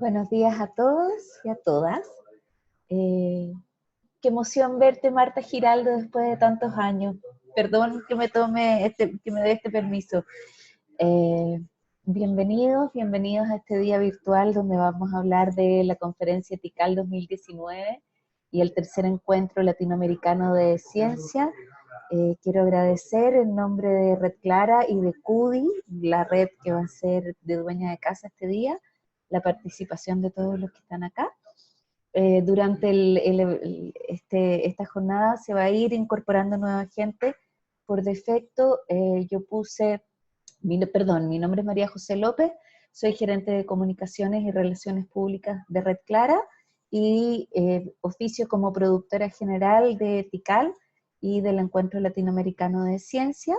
Buenos días a todos y a todas. Qué emoción verte, Marta Giraldo, después de tantos años. Perdón que me tome que me dé este permiso. Bienvenidos a este día virtual donde vamos a hablar de la conferencia TICAL 2019 y el tercer encuentro latinoamericano de ciencia. Quiero agradecer en nombre de Red Clara y de CUDI, la red que va a ser de dueña de casa este día, la participación de todos los que están acá. Durante esta jornada se va a ir incorporando nueva gente. Por defecto, yo puse, mi nombre es María José López, soy gerente de comunicaciones y relaciones públicas de Red Clara y oficio como productora general de TICAL y del Encuentro Latinoamericano de Ciencia.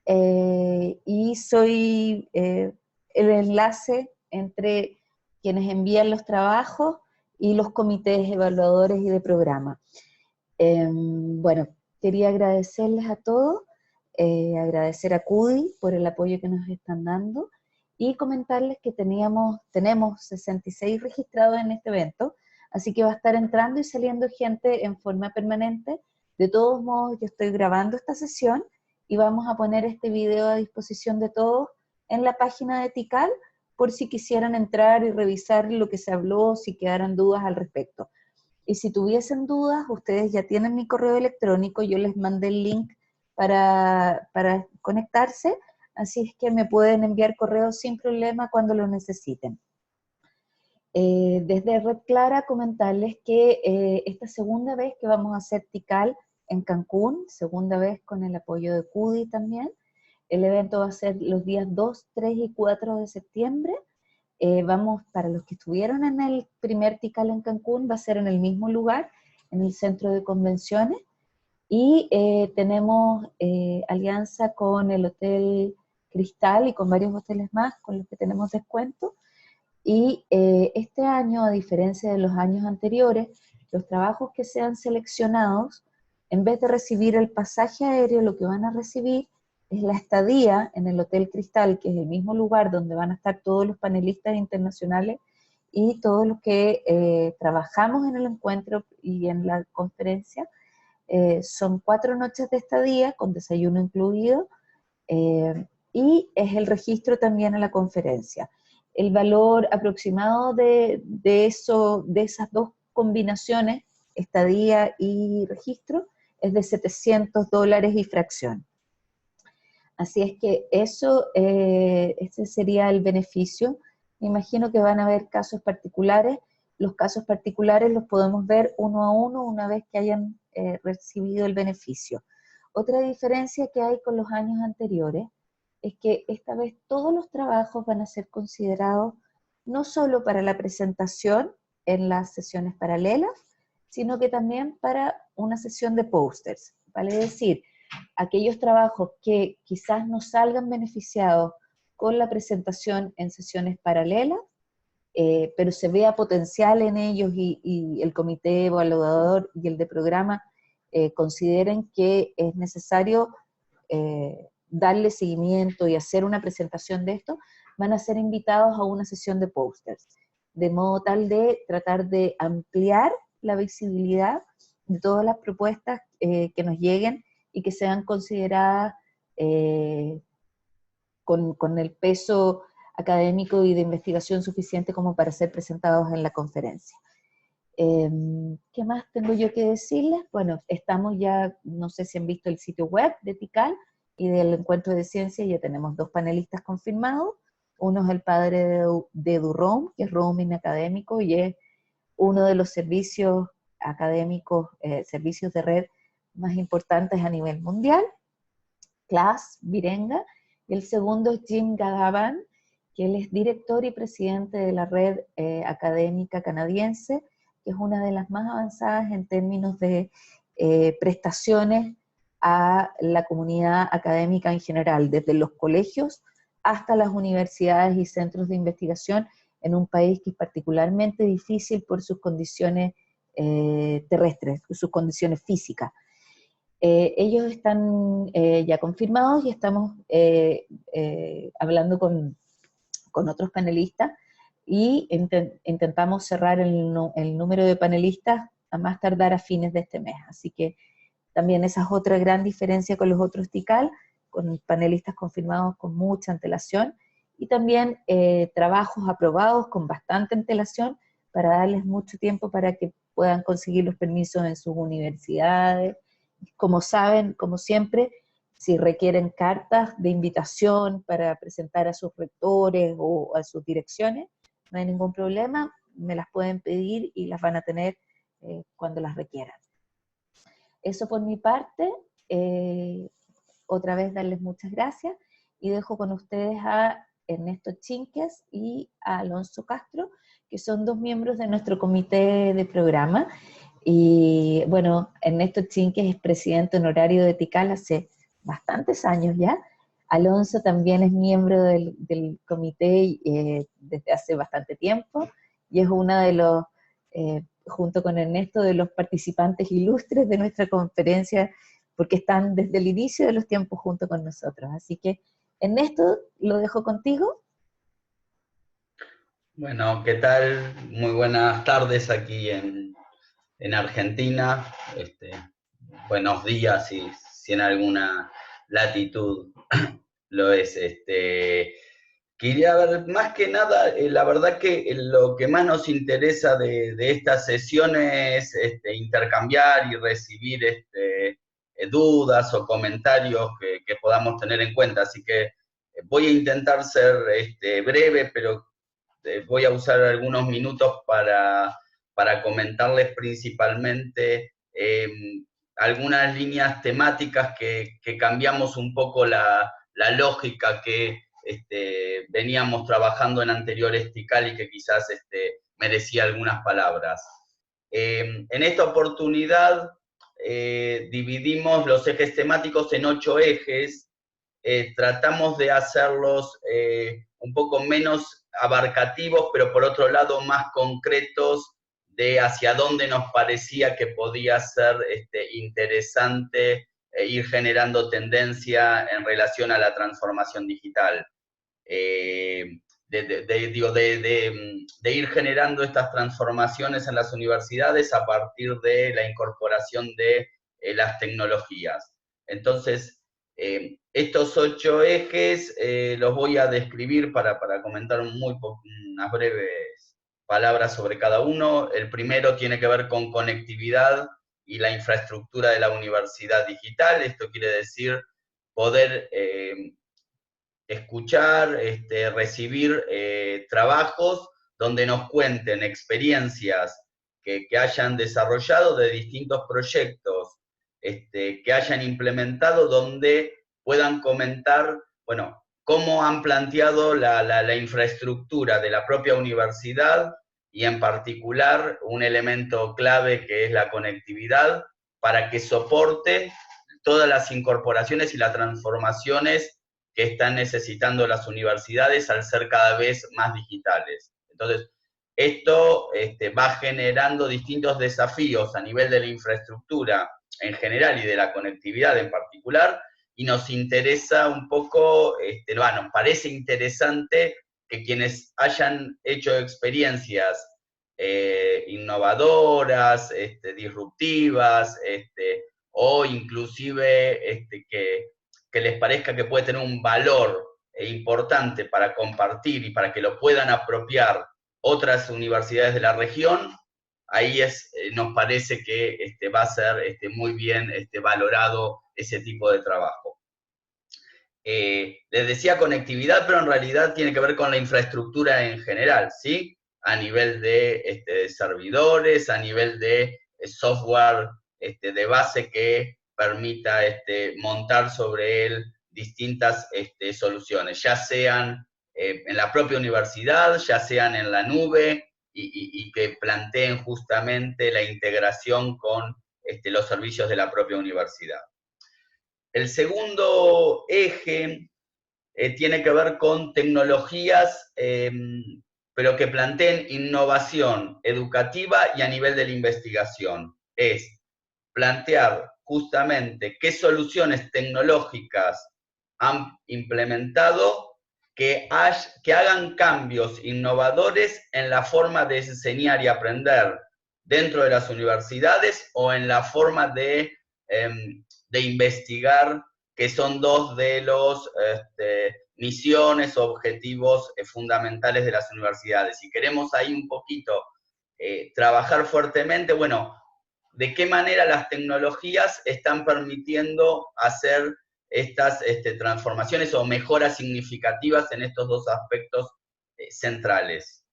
Y soy el enlace entre quienes envían los trabajos y los comités evaluadores y de programa. Bueno, quería agradecerles a todos, agradecer a CUDI por el apoyo que nos están dando y comentarles que tenemos 66 registrados en este evento, así que va a estar entrando y saliendo gente en forma permanente. De todos modos, yo estoy grabando esta sesión y vamos a poner este video a disposición de todos en la página de TICAL, por si quisieran entrar y revisar lo que se habló, si quedaran dudas al respecto. Y si tuviesen dudas, ustedes ya tienen mi correo electrónico, yo les mandé el link para conectarse, así es que me pueden enviar correos sin problema cuando lo necesiten. Desde Red Clara comentarles que esta segunda vez que vamos a hacer TICAL en Cancún, segunda vez con el apoyo de CUDI también. El evento va a ser los días 2, 3 y 4 de septiembre. Vamos, para los que estuvieron en el primer TICAL en Cancún, va a ser en el mismo lugar, en el centro de convenciones. Y tenemos alianza con el Hotel Cristal y con varios hoteles más con los que tenemos descuento. Y este año, a diferencia de los años anteriores, los trabajos que sean seleccionados, en vez de recibir el pasaje aéreo, lo que van a recibir es la estadía en el Hotel Cristal, que es el mismo lugar donde van a estar todos los panelistas internacionales y todos los que trabajamos en el encuentro y en la conferencia. Son 4 noches de estadía con desayuno incluido y es el registro también a la conferencia. El valor aproximado de esas dos combinaciones, estadía y registro, es de $700 y fracción. Así es que ese sería el beneficio. Me imagino que van a haber casos particulares. Los casos particulares los podemos ver uno a uno una vez que hayan recibido el beneficio. Otra diferencia que hay con los años anteriores es que esta vez todos los trabajos van a ser considerados no solo para la presentación en las sesiones paralelas, sino que también para una sesión de pósters. Vale decir, aquellos trabajos que quizás no salgan beneficiados con la presentación en sesiones paralelas, pero se vea potencial en ellos y el comité evaluador y el de programa consideren que es necesario darle seguimiento y hacer una presentación de esto, van a ser invitados a una sesión de pósters, de modo tal de tratar de ampliar la visibilidad de todas las propuestas que nos lleguen y que sean consideradas con el peso académico y de investigación suficiente como para ser presentados en la conferencia. ¿Qué más tengo yo que decirles? Bueno, estamos ya, no sé si han visto el sitio web de TICAL y del Encuentro de Ciencia, ya tenemos 2 panelistas confirmados. Uno es el padre de EduRoam, que es roaming académico y es uno de los servicios académicos, servicios de red más importantes a nivel mundial, Klaas Virenga, y el segundo es Jim Gadavan, que él es director y presidente de la red académica canadiense, que es una de las más avanzadas en términos de prestaciones a la comunidad académica en general, desde los colegios hasta las universidades y centros de investigación, en un país que es particularmente difícil por sus condiciones terrestres, sus condiciones físicas. Ellos están ya confirmados y estamos hablando con con otros panelistas, y intentamos cerrar el número de panelistas a más tardar a fines de este mes. Así que también esa es otra gran diferencia con los otros TICAL, con panelistas confirmados con mucha antelación, y también trabajos aprobados con bastante antelación para darles mucho tiempo para que puedan conseguir los permisos en sus universidades. Como saben, como siempre, si requieren cartas de invitación para presentar a sus rectores o a sus direcciones, no hay ningún problema, me las pueden pedir y las van a tener cuando las requieran. Eso por mi parte, otra vez darles muchas gracias y dejo con ustedes a Ernesto Chinques y a Alonso Castro, que son dos miembros de nuestro comité de programa. Y bueno, Ernesto Chinques es presidente honorario de TICAL hace bastantes años ya. Alonso también es miembro del comité desde hace bastante tiempo y es uno de los, junto con Ernesto, de los participantes ilustres de nuestra conferencia, porque están desde el inicio de los tiempos junto con nosotros. Así que, Ernesto, lo dejo contigo. Bueno, ¿qué tal? Muy buenas tardes aquí en Argentina. Buenos días si en alguna latitud lo es. Quería ver, más que nada, la verdad que lo que más nos interesa de estas sesiones es intercambiar y recibir dudas o comentarios que podamos tener en cuenta. Así que voy a intentar ser breve, pero voy a usar algunos minutos para comentarles principalmente algunas líneas temáticas que cambiamos un poco la lógica que veníamos trabajando en anteriores TICAL y que quizás merecía algunas palabras. En esta oportunidad dividimos los ejes temáticos en 8 ejes. Tratamos de hacerlos un poco menos abarcativos, pero por otro lado más concretos de hacia dónde nos parecía que podía ser interesante ir generando tendencia en relación a la transformación digital. De ir generando estas transformaciones en las universidades a partir de la incorporación de las tecnologías. Entonces, estos 8 ejes los voy a describir para comentar unas breves palabras sobre cada uno. El primero tiene que ver con conectividad y la infraestructura de la universidad digital. Esto quiere decir poder escuchar, recibir trabajos donde nos cuenten experiencias que hayan desarrollado de distintos proyectos, que hayan implementado, donde puedan comentar, bueno, cómo han planteado la infraestructura de la propia universidad y en particular un elemento clave que es la conectividad para que soporte todas las incorporaciones y las transformaciones que están necesitando las universidades al ser cada vez más digitales. Entonces, esto va generando distintos desafíos a nivel de la infraestructura en general y de la conectividad en particular, y nos interesa un poco, nos parece interesante que quienes hayan hecho experiencias innovadoras, disruptivas, o inclusive que les parezca que puede tener un valor importante para compartir y para que lo puedan apropiar otras universidades de la región, ahí nos parece que va a ser muy bien valorado ese tipo de trabajo. Les decía conectividad, pero en realidad tiene que ver con la infraestructura en general, ¿sí? A nivel de servidores, a nivel de software de base que permita montar sobre él distintas soluciones, ya sean en la propia universidad, ya sean en la nube, y que planteen justamente la integración con los servicios de la propia universidad. El segundo eje tiene que ver con tecnologías, pero que planteen innovación educativa y a nivel de la investigación. Es plantear justamente qué soluciones tecnológicas han implementado que hagan cambios innovadores en la forma de enseñar y aprender dentro de las universidades o en la forma de investigar, que son dos de los misiones o objetivos fundamentales de las universidades. Si queremos ahí un poquito trabajar fuertemente, bueno, de qué manera las tecnologías están permitiendo hacer estas transformaciones o mejoras significativas en estos dos aspectos centrales.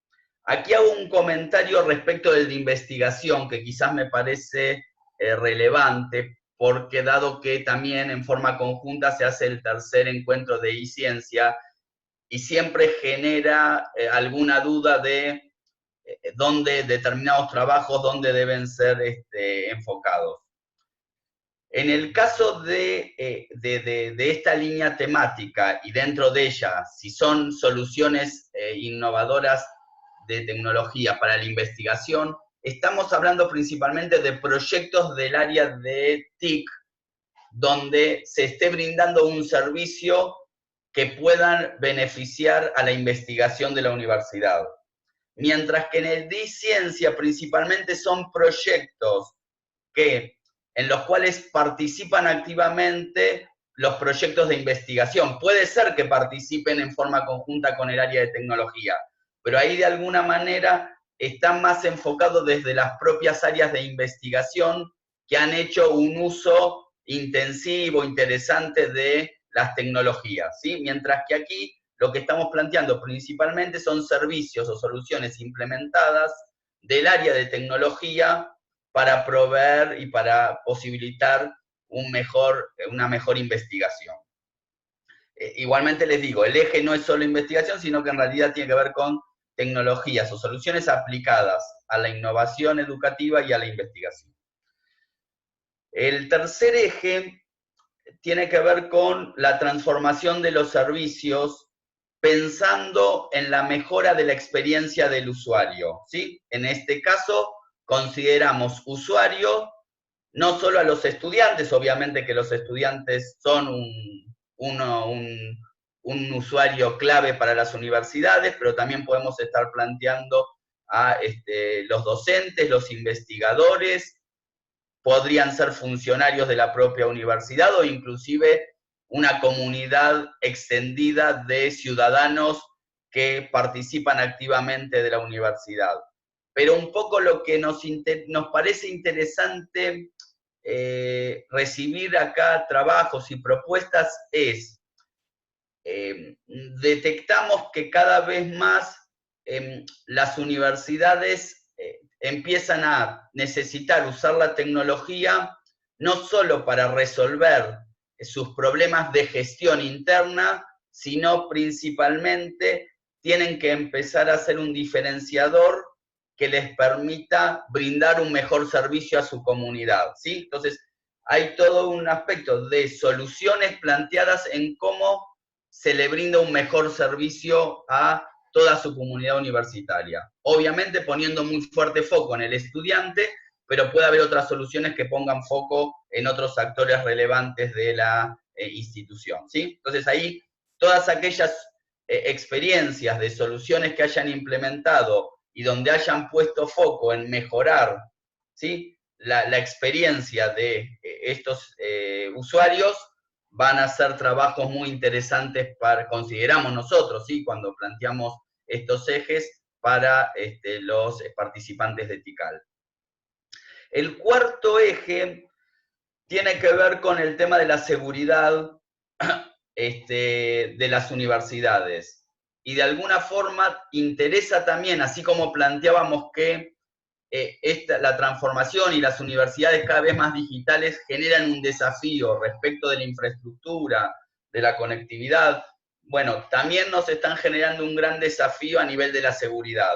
Aquí hago un comentario respecto del de investigación que quizás me parece relevante, porque dado que también en forma conjunta se hace el tercer encuentro de eCiencia y siempre genera alguna duda de dónde determinados trabajos, dónde deben ser enfocados. En el caso de esta línea temática y dentro de ella, si son soluciones innovadoras de tecnología para la investigación, estamos hablando principalmente de proyectos del área de TIC, donde se esté brindando un servicio que puedan beneficiar a la investigación de la universidad. Mientras que en el de ciencia principalmente son proyectos en los cuales participan activamente los proyectos de investigación. Puede ser que participen en forma conjunta con el área de tecnología, pero ahí de alguna manera están más enfocados desde las propias áreas de investigación que han hecho un uso intensivo, interesante de las tecnologías, ¿sí? Mientras que aquí lo que estamos planteando principalmente son servicios o soluciones implementadas del área de tecnología para proveer y para posibilitar una mejor investigación. Igualmente les digo, el eje no es solo investigación, sino que en realidad tiene que ver con tecnologías o soluciones aplicadas a la innovación educativa y a la investigación. El tercer eje tiene que ver con la transformación de los servicios pensando en la mejora de la experiencia del usuario, ¿sí? En este caso, consideramos usuario no solo a los estudiantes, obviamente que los estudiantes son un usuario clave para las universidades, pero también podemos estar planteando a los docentes, los investigadores, podrían ser funcionarios de la propia universidad o inclusive una comunidad extendida de ciudadanos que participan activamente de la universidad. Pero un poco lo que nos parece interesante recibir acá trabajos y propuestas es, detectamos que cada vez más las universidades empiezan a necesitar usar la tecnología no solo para resolver sus problemas de gestión interna, sino principalmente tienen que empezar a ser un diferenciador que les permita brindar un mejor servicio a su comunidad, ¿sí? Entonces, hay todo un aspecto de soluciones planteadas en cómo se le brinda un mejor servicio a toda su comunidad universitaria. Obviamente poniendo muy fuerte foco en el estudiante, pero puede haber otras soluciones que pongan foco en otros actores relevantes de la institución, ¿sí? Entonces ahí todas aquellas experiencias de soluciones que hayan implementado y donde hayan puesto foco en mejorar, ¿sí?, la experiencia de estos usuarios, van a ser trabajos muy interesantes consideramos nosotros, ¿sí?, cuando planteamos estos ejes para los participantes de TICAL. El cuarto eje tiene que ver con el tema de la seguridad de las universidades. Y de alguna forma interesa también, así como planteábamos que la transformación y las universidades cada vez más digitales generan un desafío respecto de la infraestructura, de la conectividad, bueno, también nos están generando un gran desafío a nivel de la seguridad,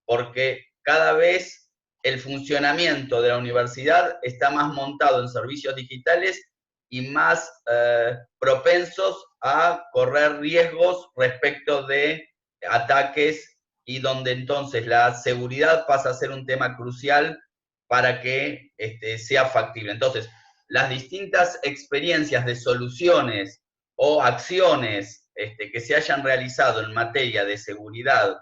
porque cada vez el funcionamiento de la universidad está más montado en servicios digitales y más propensos a correr riesgos respecto de ataques y donde entonces la seguridad pasa a ser un tema crucial para que sea factible. Entonces, las distintas experiencias de soluciones o acciones que se hayan realizado en materia de seguridad,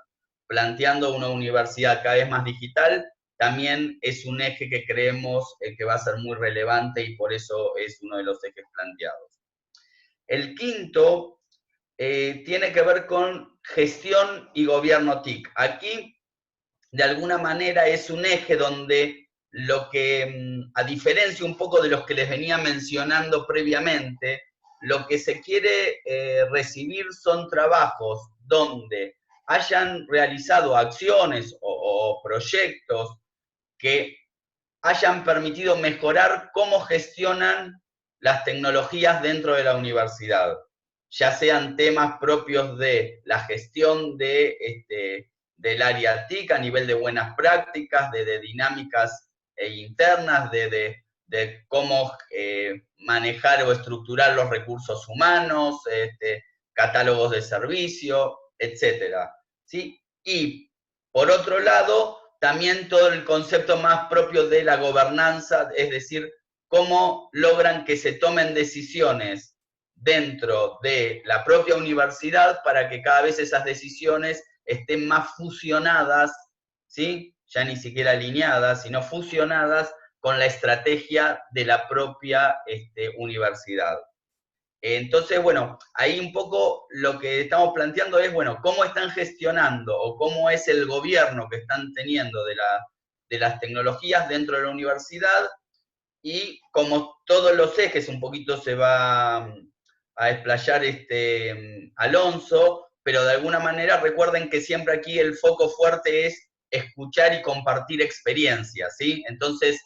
planteando una universidad cada vez más digital, también es un eje que creemos que va a ser muy relevante y por eso es uno de los ejes planteados. El quinto tiene que ver con gestión y gobierno TIC. Aquí, de alguna manera, es un eje donde lo que, a diferencia un poco de los que les venía mencionando previamente, lo que se quiere recibir son trabajos donde hayan realizado acciones o proyectos que hayan permitido mejorar cómo gestionan las tecnologías dentro de la universidad, ya sean temas propios de la gestión del área TIC a nivel de buenas prácticas, de dinámicas internas, de cómo manejar o estructurar los recursos humanos, catálogos de servicio, etcétera, ¿sí? Y por otro lado, también todo el concepto más propio de la gobernanza, es decir, cómo logran que se tomen decisiones dentro de la propia universidad para que cada vez esas decisiones estén más fusionadas, ¿sí? Ya ni siquiera alineadas, sino fusionadas con la estrategia de la propia universidad. Entonces, bueno, ahí un poco lo que estamos planteando es, bueno, cómo están gestionando o cómo es el gobierno que están teniendo de las tecnologías dentro de la universidad y como todos los ejes, un poquito se va a explayar Alonso, pero de alguna manera recuerden que siempre aquí el foco fuerte es escuchar y compartir experiencias, ¿sí? Entonces,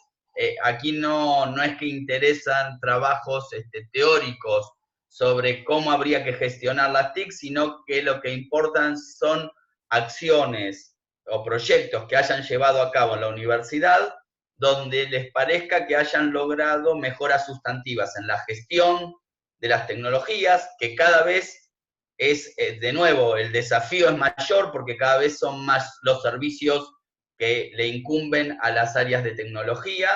aquí no es que interesan trabajos teóricos sobre cómo habría que gestionar las TIC, sino que lo que importan son acciones o proyectos que hayan llevado a cabo en la universidad donde les parezca que hayan logrado mejoras sustantivas en la gestión de las tecnologías, que cada vez es, de nuevo, el desafío es mayor porque cada vez son más los servicios que le incumben a las áreas de tecnología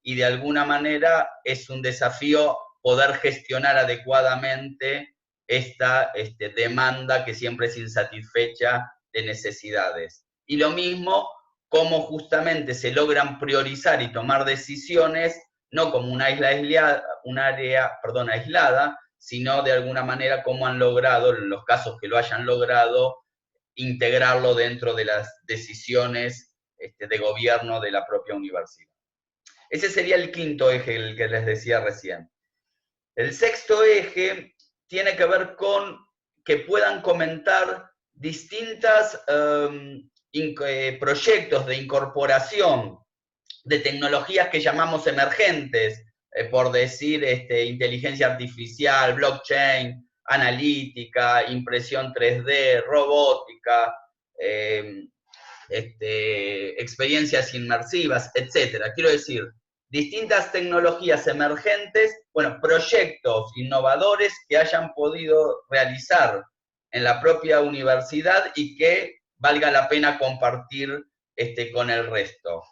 y de alguna manera es un desafío poder gestionar adecuadamente esta demanda que siempre es insatisfecha de necesidades. Y lo mismo, cómo justamente se logran priorizar y tomar decisiones, no como una área aislada, sino de alguna manera cómo han logrado, en los casos que lo hayan logrado, integrarlo dentro de las decisiones de gobierno de la propia universidad. Ese sería el quinto eje, el que les decía recién. El sexto eje tiene que ver con que puedan comentar distintas proyectos de incorporación de tecnologías que llamamos emergentes, por decir inteligencia artificial, blockchain, analítica, impresión 3D, robótica, experiencias inmersivas, etcétera. Quiero decir, distintas tecnologías emergentes, bueno, proyectos innovadores que hayan podido realizar en la propia universidad y que valga la pena compartir con el resto.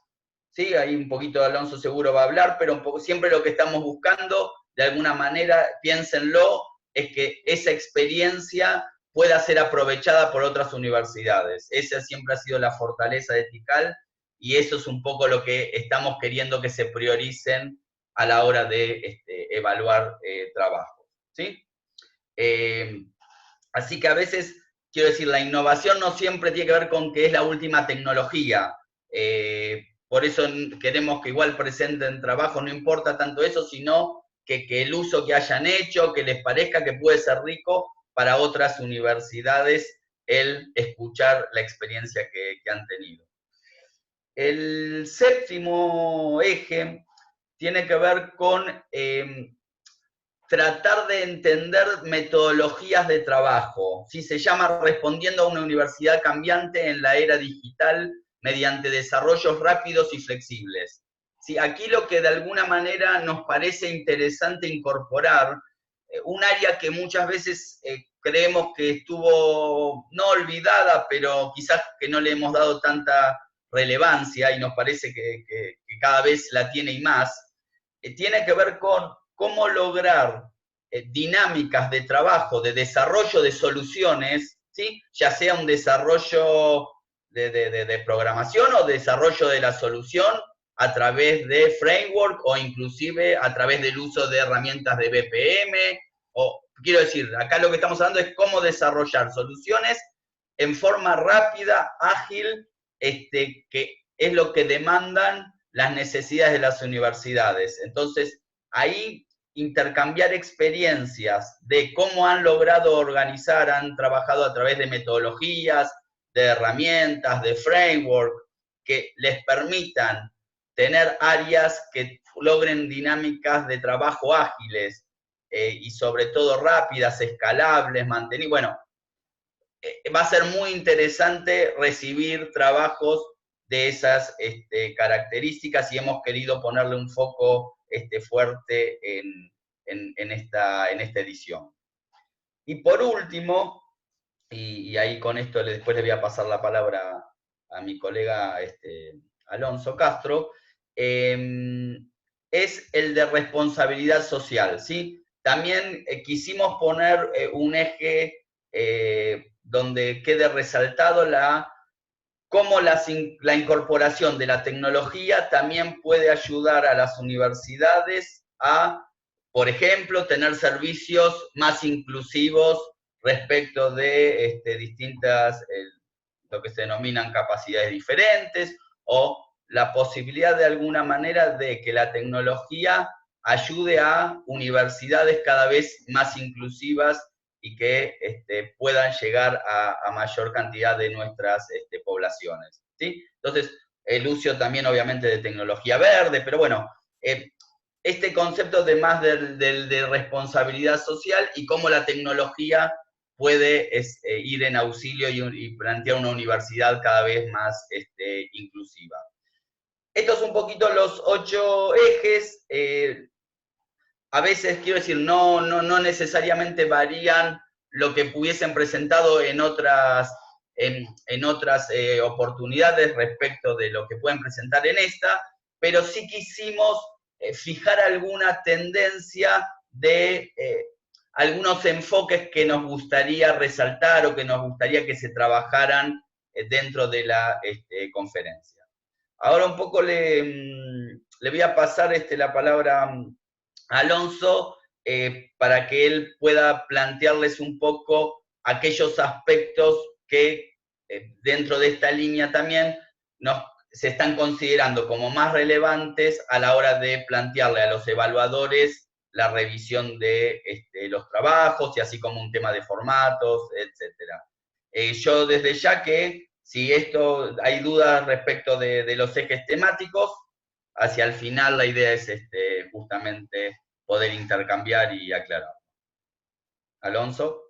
Sí, ahí un poquito de Alonso seguro va a hablar, pero un poco, siempre lo que estamos buscando, de alguna manera, piénsenlo, es que esa experiencia pueda ser aprovechada por otras universidades. Esa siempre ha sido la fortaleza de TICAL y eso es un poco lo que estamos queriendo que se prioricen a la hora de evaluar trabajos. ¿Sí? Así que a veces, quiero decir, la innovación no siempre tiene que ver con que es la última tecnología. Por eso queremos que igual presenten trabajo, no importa tanto eso, sino que el uso que hayan hecho, que les parezca que puede ser rico para otras universidades el escuchar la experiencia que han tenido. El séptimo eje tiene que ver con tratar de entender metodologías de trabajo. ¿Sí? Se llama Respondiendo a una universidad cambiante en la era digital mediante desarrollos rápidos y flexibles. ¿Sí? Aquí lo que de alguna manera nos parece interesante incorporar, un área que muchas veces creemos que estuvo no olvidada, pero quizás que no le hemos dado tanta relevancia y nos parece que cada vez la tiene y más, tiene que ver con cómo lograr dinámicas de trabajo, de desarrollo de soluciones, ¿sí? Ya sea un desarrollo de programación o desarrollo de la solución a través de framework o inclusive a través del uso de herramientas de BPM, o quiero decir, acá lo que estamos hablando es cómo desarrollar soluciones en forma rápida, ágil, que es lo que demandan las necesidades de las universidades. Entonces, ahí intercambiar experiencias de cómo han logrado organizar, han trabajado a través de metodologías, de herramientas, de framework, que les permitan tener áreas que logren dinámicas de trabajo ágiles y sobre todo rápidas, escalables, mantenidas. Bueno, va a ser muy interesante recibir trabajos de esas características y hemos querido ponerle un foco fuerte en esta edición. Y por último, y ahí con esto después le voy a pasar la palabra a mi colega Alonso Castro, es el de responsabilidad social, ¿sí? También quisimos poner un eje donde quede resaltado cómo la incorporación de la tecnología también puede ayudar a las universidades a, por ejemplo, tener servicios más inclusivos respecto de distintas, lo que se denominan capacidades diferentes, o la posibilidad de alguna manera de que la tecnología ayude a universidades cada vez más inclusivas y que puedan llegar a mayor cantidad de nuestras poblaciones, ¿sí? Entonces, el uso también obviamente de tecnología verde, pero bueno, este concepto de más de responsabilidad social y cómo la tecnología puede ir en auxilio y plantear una universidad cada vez más inclusiva. Estos son un poquito los 8 ejes. A veces, quiero decir, no necesariamente varían lo que hubiesen presentado en otras oportunidades respecto de lo que pueden presentar en esta, pero sí quisimos fijar alguna tendencia de algunos enfoques que nos gustaría resaltar o que nos gustaría que se trabajaran dentro de la conferencia. Ahora un poco le voy a pasar la palabra a Alonso para que él pueda plantearles un poco aquellos aspectos que dentro de esta línea también se están considerando como más relevantes a la hora de plantearle a los evaluadores la revisión de los trabajos y así como un tema de formatos, etc. Yo desde ya que si hay dudas respecto de los ejes temáticos, hacia el final la idea es justamente poder intercambiar y aclarar. Alonso.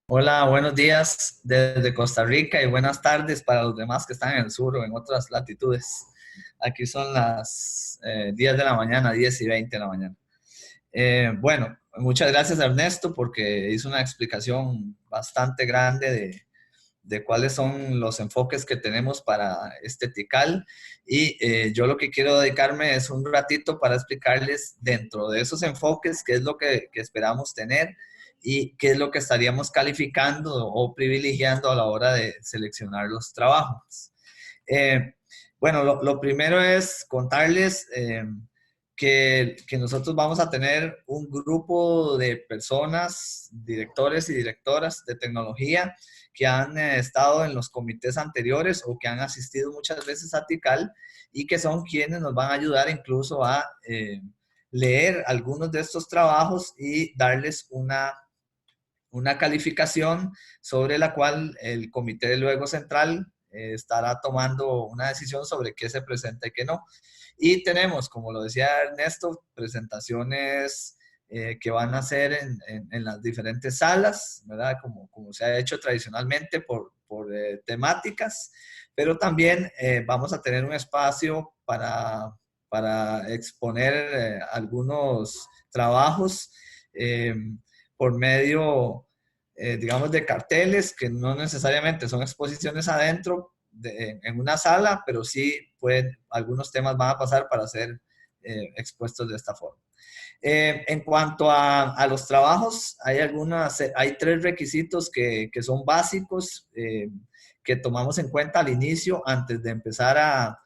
Hola, buenos días desde Costa Rica y buenas tardes para los demás que están en el sur o en otras latitudes. Aquí son las 10 de la mañana, 10 y 20 de la mañana. Bueno, muchas gracias Ernesto porque hizo una explicación bastante grande de cuáles son los enfoques que tenemos para este TICAL y yo lo que quiero dedicarme es un ratito para explicarles dentro de esos enfoques qué es lo que esperamos tener y qué es lo que estaríamos calificando o privilegiando a la hora de seleccionar los trabajos. Bueno, lo primero es contarles que nosotros vamos a tener un grupo de personas, directores y directoras de tecnología que han estado en los comités anteriores o que han asistido muchas veces a TICAL y que son quienes nos van a ayudar incluso a leer algunos de estos trabajos y darles una calificación sobre la cual el comité luego central estará tomando una decisión sobre qué se presenta y qué no. Y tenemos, como lo decía Ernesto, presentaciones que van a ser en las diferentes salas, ¿verdad? Como se ha hecho tradicionalmente por temáticas, pero también vamos a tener un espacio para exponer alguos trabajos por medio, digamos, de carteles que no necesariamente son exposiciones adentro en una sala, pero sí algunos temas van a pasar para ser expuestos de esta forma. En cuanto a los trabajos, hay 3 requisitos que son básicos, que tomamos en cuenta al inicio antes de empezar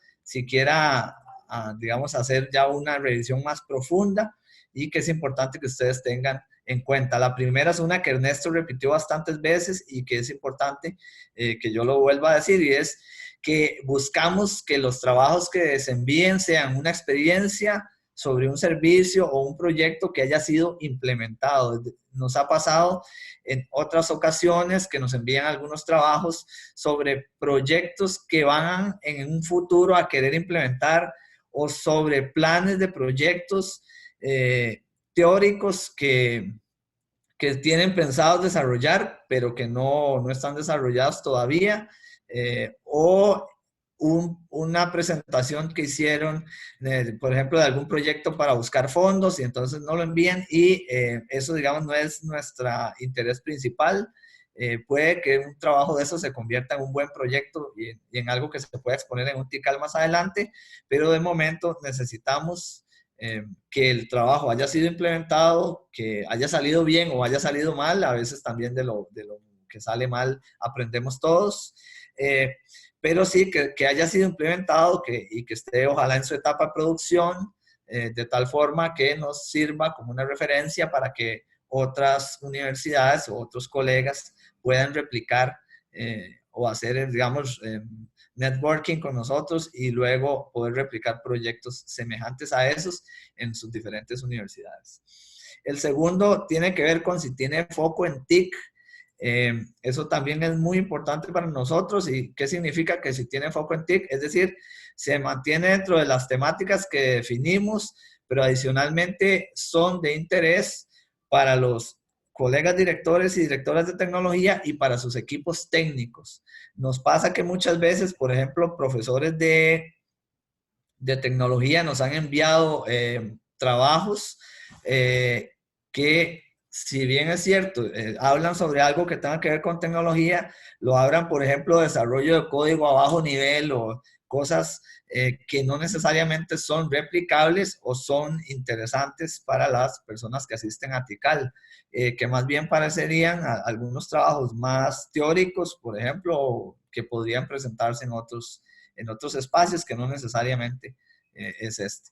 digamos, hacer ya una revisión más profunda, y que es importante que ustedes tengan en cuenta. La primera es una que Ernesto repitió bastantes veces y que es importante que yo lo vuelva a decir, y es que buscamos que los trabajos que se envíen sean una experiencia sobre un servicio o un proyecto que haya sido implementado. Nos ha pasado en otras ocasiones que nos envían algunos trabajos sobre proyectos que van en un futuro a querer implementar, o sobre planes de proyectos teóricos que tienen pensados desarrollar, pero que no están desarrollados todavía, o una presentación que hicieron, por ejemplo, de algún proyecto para buscar fondos, y entonces no lo envían, y eso, digamos, no es nuestro interés principal. Puede que un trabajo de eso se convierta en un buen proyecto y en algo que se pueda exponer en un TICAL más adelante, pero de momento necesitamos que el trabajo haya sido implementado, que haya salido bien o haya salido mal. A veces también de lo que sale mal aprendemos todos, pero sí que haya sido implementado y que esté ojalá en su etapa de producción, de tal forma que nos sirva como una referencia para que otras universidades o otros colegas puedan replicar o hacer, digamos, networking con nosotros, y luego poder replicar proyectos semejantes a esos en sus diferentes universidades. El segundo tiene que ver con si tiene foco en TIC. Eso también es muy importante para nosotros. ¿Y qué significa que si tiene foco en TIC? Es decir, se mantiene dentro de las temáticas que definimos, pero adicionalmente son de interés para los colegas directores y directoras de tecnología y para sus equipos técnicos. Nos pasa que muchas veces, por ejemplo, profesores de tecnología nos han enviado trabajos que, si bien es cierto, hablan sobre algo que tenga que ver con tecnología, lo hablan, por ejemplo, desarrollo de código a bajo nivel o cosas que no necesariamente son replicables o son interesantes para las personas que asisten a TICAL, que más bien parecerían algunos trabajos más teóricos, por ejemplo, que podrían presentarse en otros espacios que no necesariamente es este.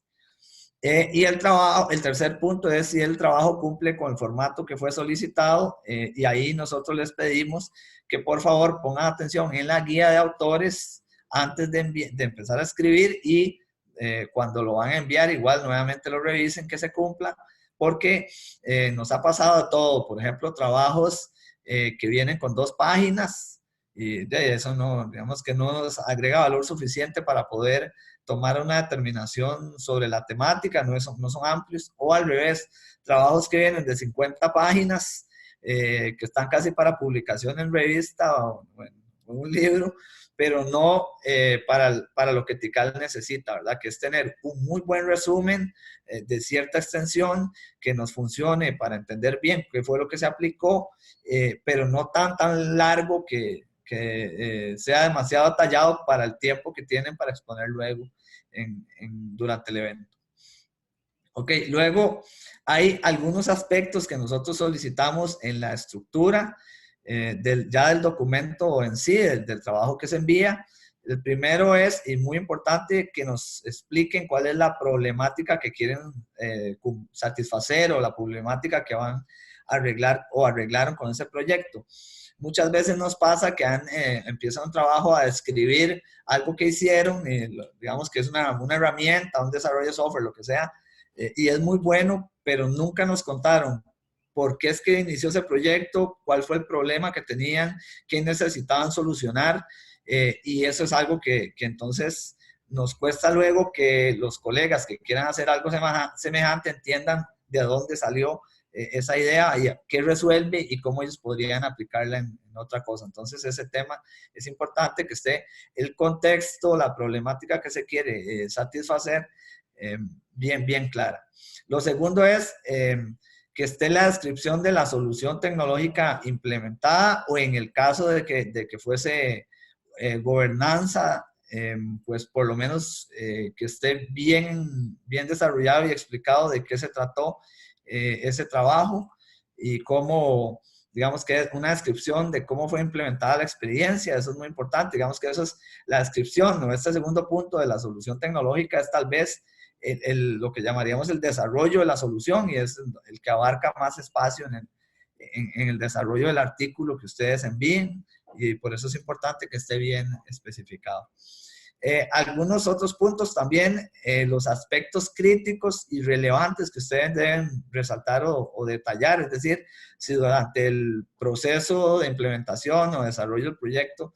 Y el tercer punto es si el trabajo cumple con el formato que fue solicitado, y ahí nosotros les pedimos que por favor pongan atención en la guía de autores antes de empezar a escribir, y cuando lo van a enviar igual nuevamente lo revisen que se cumpla, porque nos ha pasado de todo. Por ejemplo, trabajos que vienen con 2 páginas, y de eso no, digamos que no nos agrega valor suficiente para poder tomar una determinación sobre la temática, no son amplios, o al revés, trabajos que vienen de 50 páginas, que están casi para publicación en revista o en un libro, pero no para lo que TICAL necesita, ¿verdad? Que es tener un muy buen resumen de cierta extensión que nos funcione para entender bien qué fue lo que se aplicó, pero no tan largo que sea demasiado detallado para el tiempo que tienen para exponer luego durante el evento. Ok, luego hay algunos aspectos que nosotros solicitamos en la estructura ya del documento en sí, del trabajo que se envía. El primero es, y muy importante, que nos expliquen cuál es la problemática que quieren satisfacer, o la problemática que van a arreglar o arreglaron con ese proyecto. Muchas veces nos pasa que empiezan un trabajo a describir algo que hicieron, digamos que es una herramienta, un desarrollo de software, lo que sea, y es muy bueno, pero nunca nos contaron por qué es que inició ese proyecto, cuál fue el problema que tenían, qué necesitaban solucionar, y eso es algo que entonces nos cuesta luego que los colegas que quieran hacer algo semejante entiendan de dónde salió esa idea y qué resuelve y cómo ellos podrían aplicarla en otra cosa. Entonces, ese tema es importante, que esté el contexto, la problemática que se quiere satisfacer bien clara. Lo segundo es que esté la descripción de la solución tecnológica implementada, o en el caso de que fuese gobernanza pues por lo menos que esté bien desarrollado y explicado de qué se trató ese trabajo y cómo, digamos que es una descripción de cómo fue implementada la experiencia. Eso es muy importante, digamos que eso es la descripción, ¿no? Este segundo punto de la solución tecnológica es tal vez lo que llamaríamos el desarrollo de la solución, y es el que abarca más espacio en el desarrollo del artículo que ustedes envíen, y por eso es importante que esté bien especificado. Algunos otros puntos también, los aspectos críticos y relevantes que ustedes deben resaltar o detallar, es decir, si durante el proceso de implementación o desarrollo del proyecto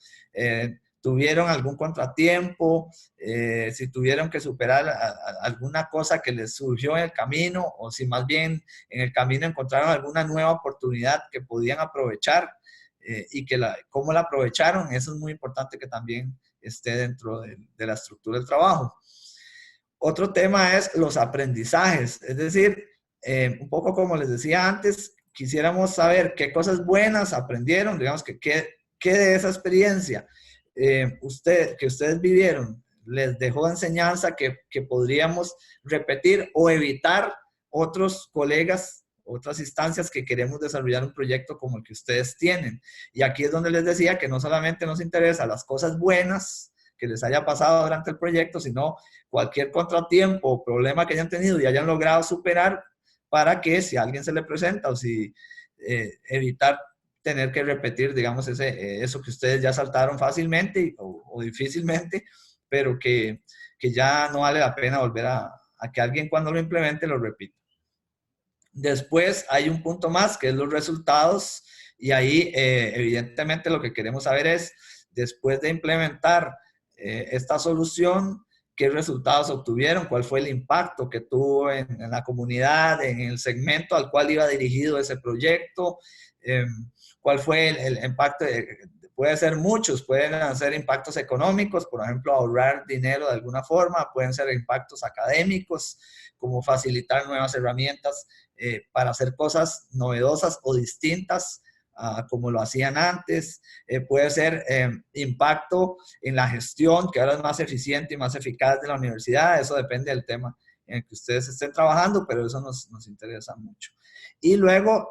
tuvieron algún contratiempo, si tuvieron que superar alguna cosa que les surgió en el camino, o si más bien en el camino encontraron alguna nueva oportunidad que podían aprovechar y cómo la aprovecharon. Eso es muy importante que también esté dentro de la estructura del trabajo. Otro tema es los aprendizajes, es decir, un poco como les decía antes, quisiéramos saber qué cosas buenas aprendieron, digamos que qué de esa experiencia que ustedes vivieron les dejó enseñanza que podríamos repetir o evitar otros colegas, otras instancias que queremos desarrollar un proyecto como el que ustedes tienen. Y aquí es donde les decía que no solamente nos interesa las cosas buenas que les haya pasado durante el proyecto, sino cualquier contratiempo o problema que hayan tenido y hayan logrado superar, para que si a alguien se le presenta o si evitar tener que repetir, digamos, eso que ustedes ya saltaron fácilmente o difícilmente, pero que ya no vale la pena volver a que alguien cuando lo implemente lo repita. Después hay un punto más que es los resultados, y ahí evidentemente lo que queremos saber es, después de implementar esta solución, qué resultados obtuvieron, cuál fue el impacto que tuvo en la comunidad, en el segmento al cual iba dirigido ese proyecto, cuál fue el impacto. Puede ser muchos, pueden ser impactos económicos, por ejemplo, ahorrar dinero de alguna forma, pueden ser impactos académicos, como facilitar nuevas herramientas para hacer cosas novedosas o distintas como lo hacían antes. Puede ser impacto en la gestión, que ahora es más eficiente y más eficaz de la universidad. Eso depende del tema en el que ustedes estén trabajando, pero eso nos interesa mucho. Y luego,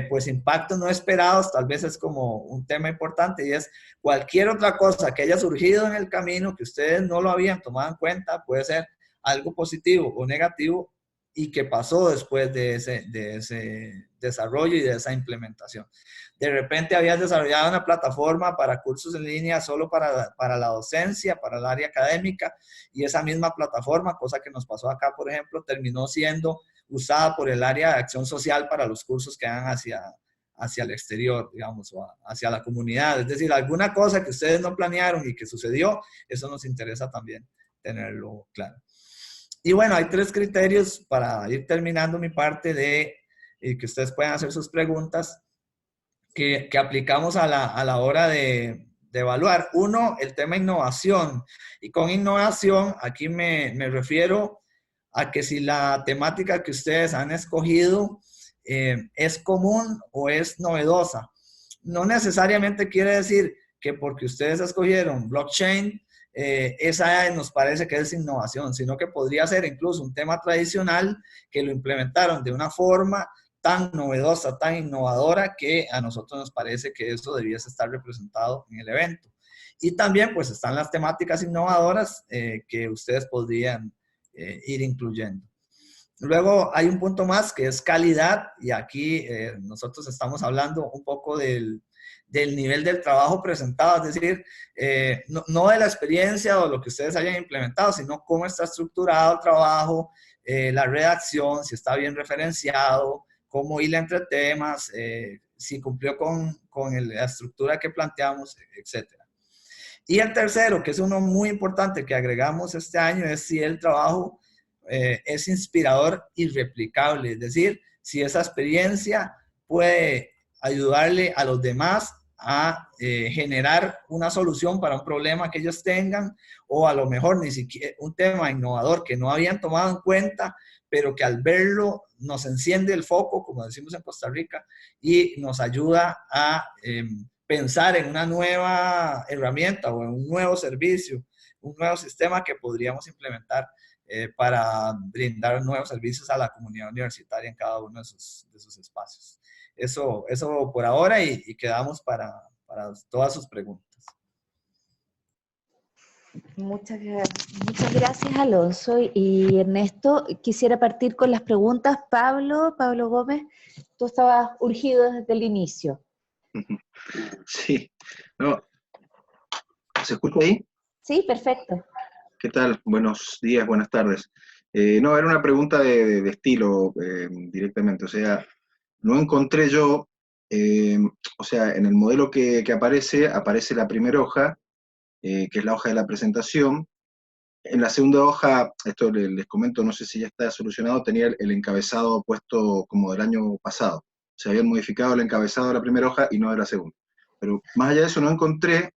pues impactos no esperados, tal vez es como un tema importante, y es cualquier otra cosa que haya surgido en el camino que ustedes no lo habían tomado en cuenta, puede ser algo positivo o negativo, y que pasó después de ese desarrollo y de esa implementación. De repente habías desarrollado una plataforma para cursos en línea solo para la docencia, para el área académica, y esa misma plataforma, cosa que nos pasó acá, por ejemplo, terminó siendo usada por el área de acción social para los cursos que hagan hacia el exterior, digamos, o hacia la comunidad. Es decir, alguna cosa que ustedes no planearon y que sucedió, eso nos interesa también tenerlo claro. Y bueno, hay 3 criterios para ir terminando mi parte y que ustedes puedan hacer sus preguntas que aplicamos a la hora de evaluar. Uno, el tema innovación. Y con innovación, aquí me refiero a que si la temática que ustedes han escogido es común o es novedosa. No necesariamente quiere decir que porque ustedes escogieron blockchain, esa nos parece que es innovación, sino que podría ser incluso un tema tradicional que lo implementaron de una forma tan novedosa, tan innovadora, que a nosotros nos parece que eso debiese estar representado en el evento. Y también pues están las temáticas innovadoras que ustedes podrían ir incluyendo. Luego hay un punto más que es calidad, y aquí nosotros estamos hablando un poco del nivel del trabajo presentado, es decir, no de la experiencia o lo que ustedes hayan implementado, sino cómo está estructurado el trabajo, la redacción, si está bien referenciado, cómo hila entre temas, si cumplió con la estructura que planteamos, etc. Y el tercero, que es uno muy importante que agregamos este año, es si el trabajo es inspirador y replicable, es decir, si esa experiencia puede ayudarle a los demás a generar una solución para un problema que ellos tengan, o a lo mejor ni siquiera un tema innovador que no habían tomado en cuenta, pero que al verlo nos enciende el foco, como decimos en Costa Rica, y nos ayuda a pensar en una nueva herramienta o en un nuevo servicio un nuevo sistema que podríamos implementar para brindar nuevos servicios a la comunidad universitaria en cada uno de sus espacios. Eso por ahora y quedamos para todas sus preguntas. Muchas gracias, Alonso. Y Ernesto, quisiera partir con las preguntas. Pablo Gómez, tú estabas urgido desde el inicio. Sí, no, ¿se escucha ahí? Sí, perfecto. ¿Qué tal? Buenos días, buenas tardes. No, era una pregunta de estilo directamente, o sea, no encontré yo, o sea, en el modelo que aparece la primera hoja, que es la hoja de la presentación. En la segunda hoja, esto les comento, no sé si ya está solucionado, tenía el encabezado puesto como del año pasado. Se habían modificado el encabezado de la primera hoja y no de la segunda. Pero más allá de eso no encontré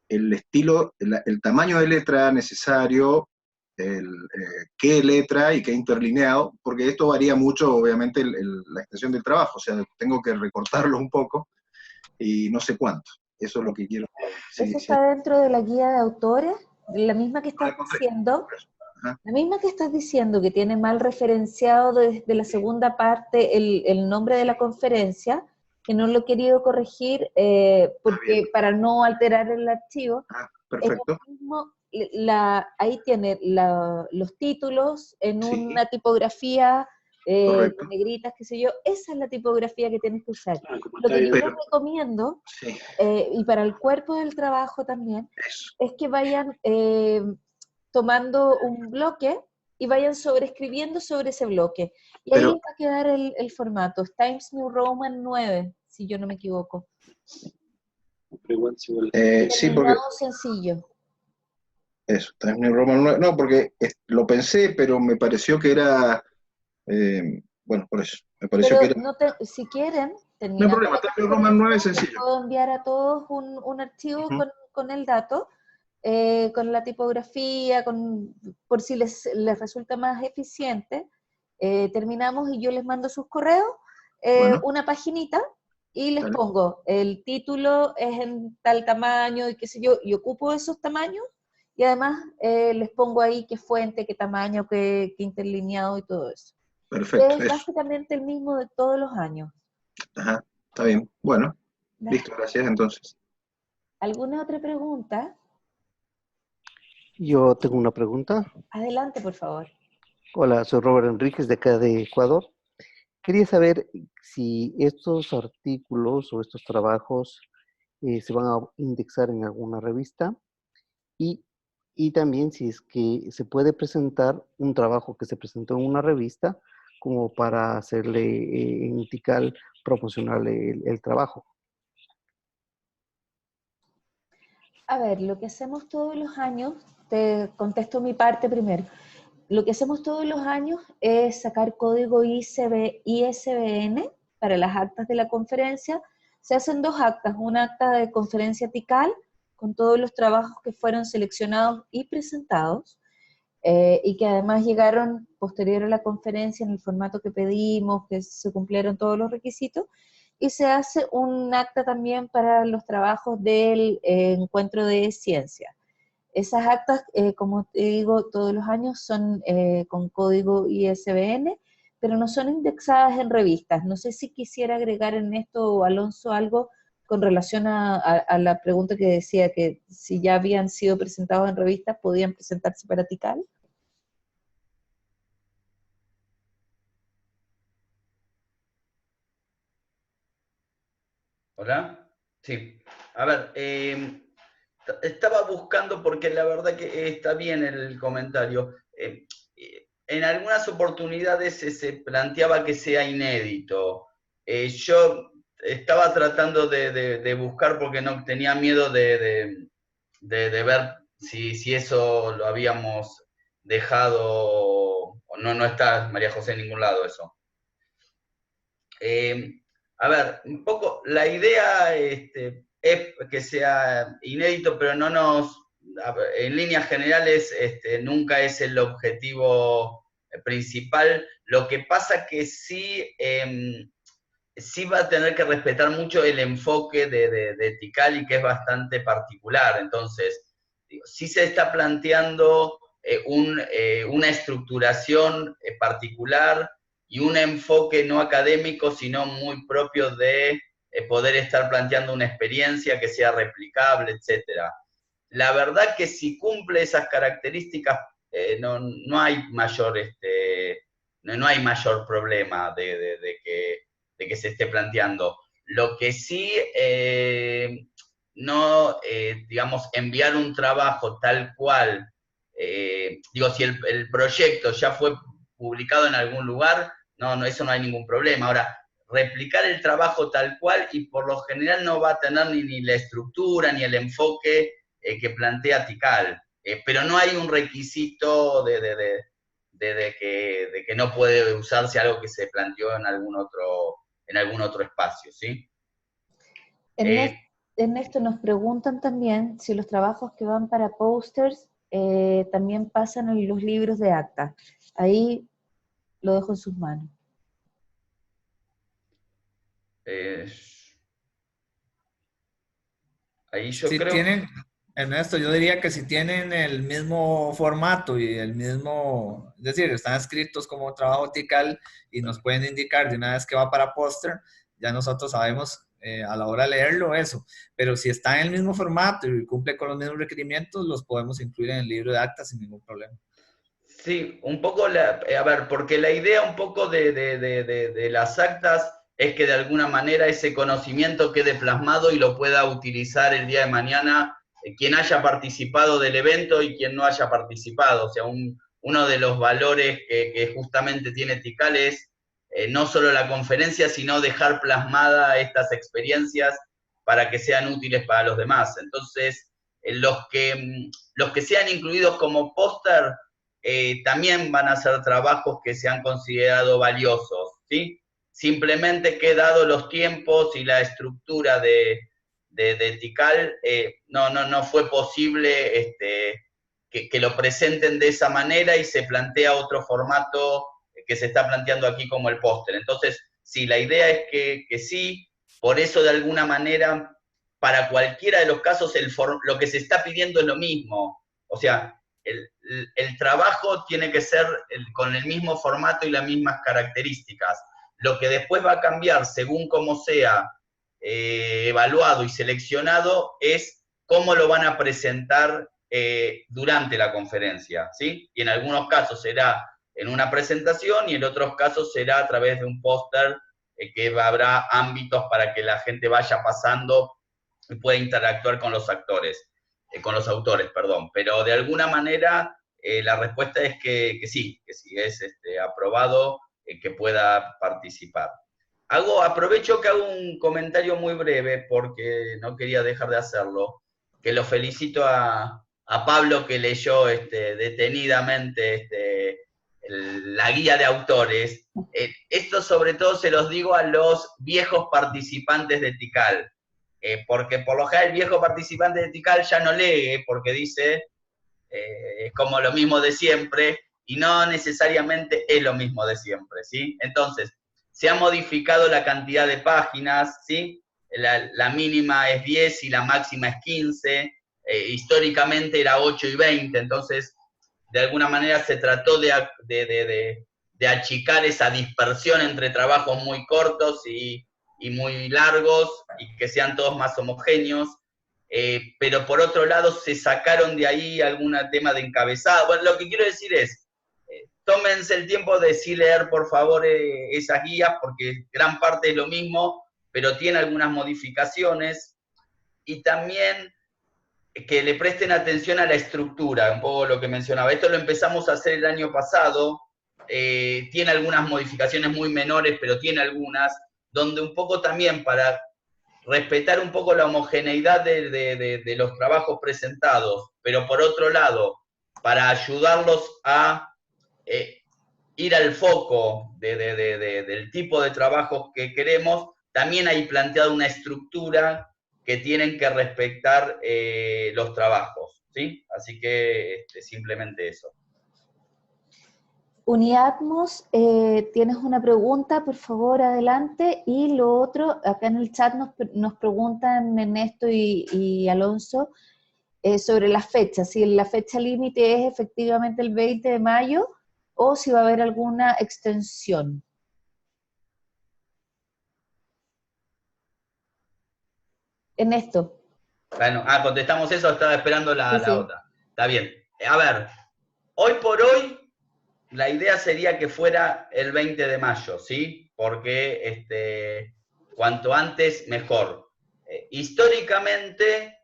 el estilo, el tamaño de letra necesario, qué letra y qué interlineado, porque esto varía mucho, obviamente, la extensión del trabajo, o sea, tengo que recortarlo un poco y no sé cuánto. Eso es lo que quiero. Eso está dentro de la guía de autores, la misma que estás diciendo. Ajá. La misma que estás diciendo, que tiene mal referenciado desde la segunda parte el nombre de la conferencia, que no lo he querido corregir porque para no alterar el archivo. Perfecto. Es el mismo, ahí tiene los títulos en Sí. una tipografía Correcto. con negritas, qué sé yo. Esa es la tipografía que tienes que usar. Lo que yo les recomiendo, Sí. y para el cuerpo del trabajo también, Eso. es que vayan tomando un bloque y vayan sobreescribiendo sobre ese bloque. Y ahí les va a quedar el formato. Es Times New Roman 9, si yo no me equivoco. Sí, porque... sencillo. Eso, Times New Roman 9. No, porque lo pensé, pero me pareció que era... bueno, por eso. Me pareció Pero que era... no si quieren, No hay terminando problema, la Times New Roman 9 es conferencia, les sencillo. puedo enviar a todos un archivo con el dato, con la tipografía, por si les resulta más eficiente. Terminamos y yo les mando sus correos, Bueno. una paginita, y les Dale. pongo, el título es en tal tamaño, y qué sé yo, y ocupo esos tamaños, y además les pongo ahí qué fuente, qué tamaño, qué interlineado y todo eso. Perfecto, Es eso. básicamente el mismo de todos los años. Ajá, está bien. Bueno, listo, gracias entonces. ¿Alguna otra pregunta? Yo tengo una pregunta. Adelante, por favor. Hola, soy Robert Enríquez de acá de Ecuador. Quería saber si estos artículos o estos trabajos se van a indexar en alguna revista y, y también si es que se puede presentar un trabajo que se presentó en una revista como para hacerle en Tikal promocionarle el trabajo. A ver, lo que hacemos todos los años, te contesto mi parte primero. Lo que hacemos todos los años es sacar código ISBN para las actas de la conferencia. Se hacen dos actas, una acta de conferencia TICAL con todos los trabajos que fueron seleccionados y presentados, y que además llegaron posterior a la conferencia en el formato que pedimos, que se cumplieron todos los requisitos, y se hace un acta también para los trabajos del encuentro de ciencia. Esas actas, como te digo, todos los años son con código ISBN, pero no son indexadas en revistas. No sé si quisiera agregar en esto, Alonso, algo con relación a la pregunta que decía que si ya habían sido presentados en revistas, ¿podían presentarse para TICAL? ¿Hola? Sí. A ver, estaba buscando porque la verdad que está bien el comentario. En algunas oportunidades se planteaba que sea inédito. Yo estaba tratando de buscar porque no tenía miedo de ver si eso lo habíamos dejado o no está, María José, en ningún lado eso. A ver, un poco la idea es que sea inédito, pero en líneas generales nunca es el objetivo principal. Lo que pasa que sí va a tener que respetar mucho el enfoque de Tikal, que es bastante particular. Entonces, sí se está planteando una estructuración particular y un enfoque no académico, sino muy propio de poder estar planteando una experiencia que sea replicable, etc. La verdad que si cumple esas características, no hay mayor no hay mayor problema de que se esté planteando. Lo que sí, digamos, enviar un trabajo tal cual, digo, si el proyecto ya fue publicado en algún lugar, eso no hay ningún problema. Ahora, replicar el trabajo tal cual y por lo general no va a tener ni la estructura ni el enfoque que plantea Tikal. Pero no hay un requisito de que no puede usarse algo que se planteó en algún otro espacio, ¿sí? Ernesto, nos preguntan también si los trabajos que van para posters también pasan en los libros de acta. Ahí lo dejo en sus manos. Ahí yo Si creo... tienen, Ernesto, yo diría que si tienen el mismo formato y el mismo, es decir, están escritos como trabajo Tikal y nos pueden indicar de una vez que va para póster, ya nosotros sabemos a la hora de leerlo eso. Pero si está en el mismo formato y cumple con los mismos requerimientos, los podemos incluir en el libro de actas sin ningún problema. Sí, un poco, a ver, porque la idea un poco de las actas es que de alguna manera ese conocimiento quede plasmado y lo pueda utilizar el día de mañana quien haya participado del evento y quien no haya participado. O sea, uno de los valores que justamente tiene Tikal es no solo la conferencia, sino dejar plasmada estas experiencias para que sean útiles para los demás. Entonces, los que sean incluidos como póster también van a ser trabajos que se han considerado valiosos, ¿sí? Simplemente que dado los tiempos y la estructura de Tikal, no fue posible que lo presenten de esa manera y se plantea otro formato que se está planteando aquí como el póster. Entonces, sí, la idea es que sí, por eso de alguna manera, para cualquiera de los casos, lo que se está pidiendo es lo mismo. O sea, el trabajo tiene que ser con el mismo formato y las mismas características. Lo que después va a cambiar según cómo sea evaluado y seleccionado es cómo lo van a presentar durante la conferencia, ¿sí? Y en algunos casos será en una presentación y en otros casos será a través de un póster que habrá ámbitos para que la gente vaya pasando y pueda interactuar con los actores. Con los autores, perdón, pero de alguna manera la respuesta es que sí es aprobado que pueda participar. Aprovecho que hago un comentario muy breve porque no quería dejar de hacerlo, que lo felicito a Pablo que leyó detenidamente la guía de autores. Esto sobre todo se los digo a los viejos participantes de Tikal. Porque por lo general el viejo participante de Tikal ya no lee, porque dice, es como lo mismo de siempre, y no necesariamente es lo mismo de siempre, ¿sí? Entonces, se ha modificado la cantidad de páginas, ¿sí? La mínima es 10 y la máxima es 15, históricamente era 8 y 20, entonces, de alguna manera se trató de achicar esa dispersión entre trabajos muy cortos y muy largos y que sean todos más homogéneos, pero por otro lado se sacaron de ahí algún tema de encabezado. Bueno, lo que quiero decir es, tómense el tiempo de sí leer por favor esas guías, porque gran parte es lo mismo, pero tiene algunas modificaciones, y también que le presten atención a la estructura, un poco lo que mencionaba. Esto lo empezamos a hacer el año pasado, tiene algunas modificaciones muy menores, pero tiene algunas, donde un poco también para respetar un poco la homogeneidad de los trabajos presentados, pero por otro lado, para ayudarlos a ir al foco del tipo de trabajos que queremos, también hay planteado una estructura que tienen que respetar los trabajos, ¿sí? Así que simplemente eso. Uniatmos, tienes una pregunta, por favor, adelante. Y lo otro, acá en el chat nos preguntan Ernesto y Alonso, sobre la fecha, si la fecha límite es efectivamente el 20 de mayo o si va a haber alguna extensión. Ernesto. Bueno, contestamos eso, estaba esperando la Sí. otra. Está bien. A ver, hoy por hoy, la idea sería que fuera el 20 de mayo, ¿sí? Porque cuanto antes, mejor. Históricamente,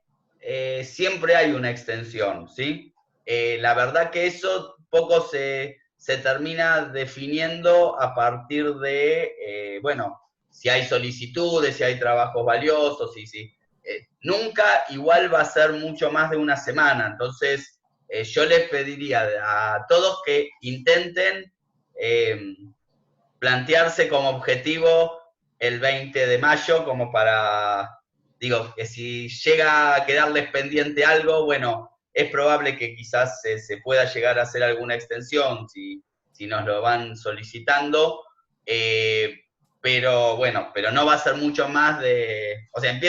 siempre hay una extensión, ¿sí? La verdad que eso poco se termina definiendo a partir de, bueno, si hay solicitudes, si hay trabajos valiosos, si nunca igual va a ser mucho más de una semana. Entonces, yo les pediría a todos que intenten plantearse como objetivo el 20 de mayo, como para, digo, que si llega a quedarles pendiente algo, bueno, es probable que quizás se pueda llegar a hacer alguna extensión si nos lo van solicitando, pero bueno, pero no va a ser mucho más de, o sea,